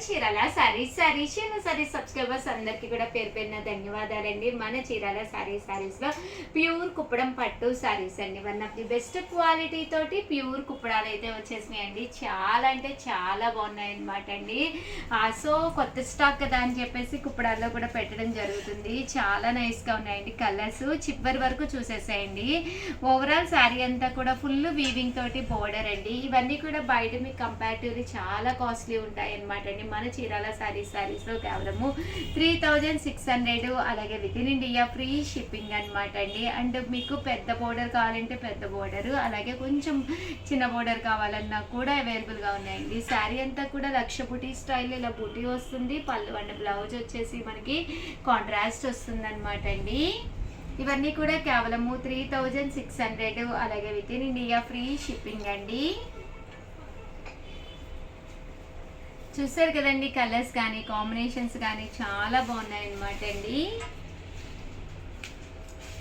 Chirala saris subscribers అందరికీ కూడా పేరు పేరున ధన్యవాదాలండి. మన చీరాల సారీస్ లో ప్యూర్ కుప్పడం పట్టు సారీస్ అండి. One of the best quality తోటి ప్యూర్ కుప్పడాలు అయితే వచ్చేసినాయండి. చాలా అంటే చాలా బాగున్నాయి అనమాట అండి. సో కొత్త స్టాక్ కదా అని చెప్పేసి కుప్పడాల్లో కూడా పెట్టడం జరుగుతుంది. చాలా నైస్ గా ఉన్నాయండి. కలర్స్ చివరి వరకు చూసేసాయండి. ఓవరాల్ శారీ అంతా కూడా ఫుల్ వీవింగ్ తోటి బోర్డర్ అండి. ఇవన్నీ కూడా బయట మీకు కంపారిటివ్లీ చాలా కాస్ట్లీ ఉంటాయి అనమాట అండి. మన చీరాల సారీస్ లో కేవలము 3600, అలాగే with in India free shipping అనమాట అండి. అండ్ మీకు పెద్ద బోర్డర్ కావాలంటే పెద్ద బోర్డర్, అలాగే కొంచెం చిన్న బోర్డర్ కావాలన్నా కూడా అవైలబుల్ గా ఉన్నాయండి. శారీ అంతా కూడా లక్ష బుటీ స్టైల్ ఇలా బుటీ వస్తుంది. పళ్ళు అండ్ బ్లౌజ్ వచ్చేసి మనకి కాంట్రాస్ట్ వస్తుంది అనమాట అండి. ఇవన్నీ కూడా కేవలము 3600, అలాగే with in India free shipping అండి. చూసారు కదండి, కలర్స్ కానీ కాంబినేషన్స్ కానీ చాలా బాగున్నాయి అనమాట అండి.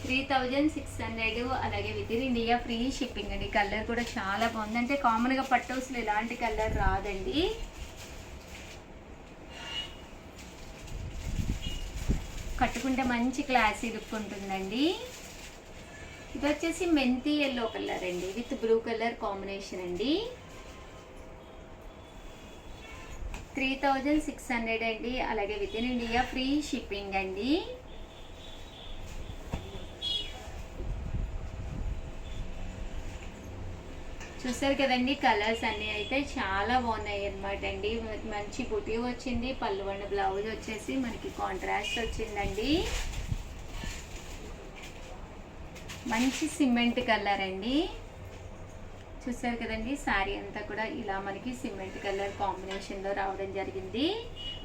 3600, అలాగే with in India free shipping అండి. కలర్ కూడా చాలా బాగుంది. అంటే కామన్గా పట్టోస్లో ఇలాంటి కలర్ రాదండి. కట్టుకుంటే మంచి క్లాసీ లుక్ ఉంటుందండి. ఇది వచ్చేసి మెంతి ఎల్లో కలర్ అండి, విత్ బ్లూ కలర్ కాంబినేషన్ అండి. 3600 అండి, అలాగే with in India free shipping అండి. చూసారు కదండి, కలర్స్ అన్నీ అయితే చాలా బాగున్నాయి అనమాట అండి. మంచి బుటీ వచ్చింది. పళ్ళు అండ్ బ్లౌజ్ వచ్చేసి మనకి కాంట్రాస్ట్ వచ్చిందండి. మంచి సిమెంట్ కలర్ అండి. చూసారు కదండి, శారీ అంతా కూడా ఇలా మనకి సిమెంట్ కలర్ కాంబినేషన్లో రావడం జరిగింది.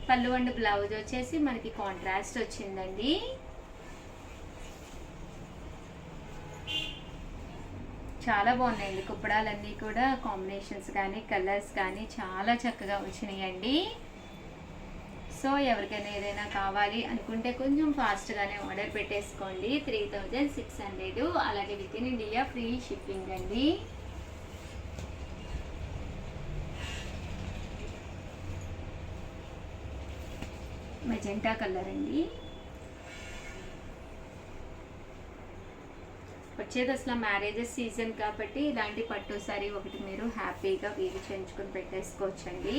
పళ్ళు అండ్ బ్లౌజ్ వచ్చేసి మనకి కాంట్రాస్ట్ వచ్చిందండి. చాలా బాగున్నాయండి కుప్పడాలన్నీ కూడా. కాంబినేషన్స్ కానీ కలర్స్ కానీ చాలా చక్కగా వచ్చినాయండి. సో ఎవరికైనా ఏదైనా కావాలి అనుకుంటే కొంచెం ఫాస్ట్గానే ఆర్డర్ పెట్టేసుకోండి. 3600, అలాగే with in India free shipping అండి. మెజెంటా కలర్ అండి. వచ్చేది అసలు మ్యారేజెస్ సీజన్ కాబట్టి ఇలాంటి పట్టు సారీ ఒకటి మీరు హ్యాపీగా వీలు చేయించుకొని పెట్టేసుకోవచ్చండి.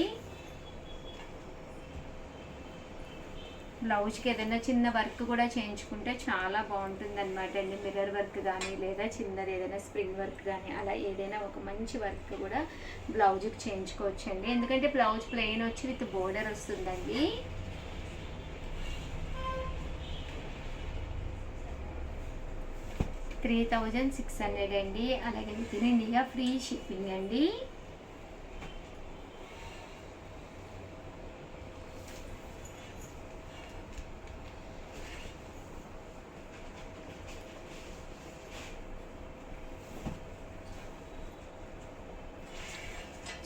బ్లౌజ్కి ఏదైనా చిన్న వర్క్ కూడా చేయించుకుంటే చాలా బాగుంటుంది అనమాట అండి. మిర్రర్ వర్క్ కానీ లేదా చిన్నది ఏదైనా స్ప్రింగ్ వర్క్ కానీ అలా ఏదైనా ఒక మంచి వర్క్ కూడా బ్లౌజ్కి చేయించుకోవచ్చండి. ఎందుకంటే బ్లౌజ్ ప్లెయిన్ వచ్చి విత్ బోర్డర్ వస్తుందండి. 3600 అండి, అలాగే with in India free shipping అండి.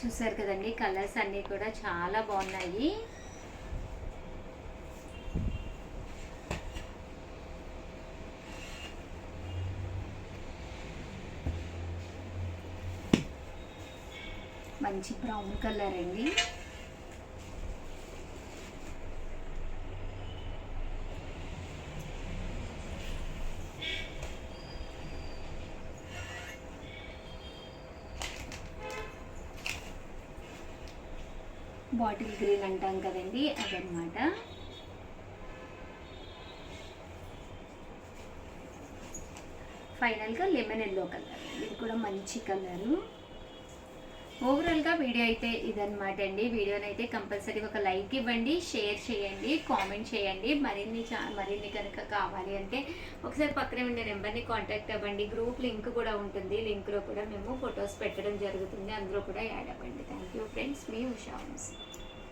చూసారు కదండి, కలర్స్ అన్నీ కూడా చాలా బాగున్నాయి. మంచి బ్రౌన్ కలర్ అండి. బాటిల్ గ్రీన్ అంటాం కదండి, అదనమాట. ఫైనల్గా లెమన్ ఎల్లో కలర్, ఇది కూడా మంచి కలరు. ఓవరాల్గా వీడియో అయితే ఇదనమాట అండి. వీడియోని అయితే కంపల్సరీ ఒక లైక్ ఇవ్వండి, షేర్ చేయండి, కామెంట్ చేయండి. మరిన్ని కనుక కావాలి అంటే ఒకసారి పక్కనే ఉండే నెంబర్ని కాంటాక్ట్ అవ్వండి. గ్రూప్ లింక్ కూడా ఉంటుంది. లింక్లో కూడా మేము ఫొటోస్ పెట్టడం జరుగుతుంది. అందులో కూడా యాడ్ అవ్వండి. Thank you friends, me Usha.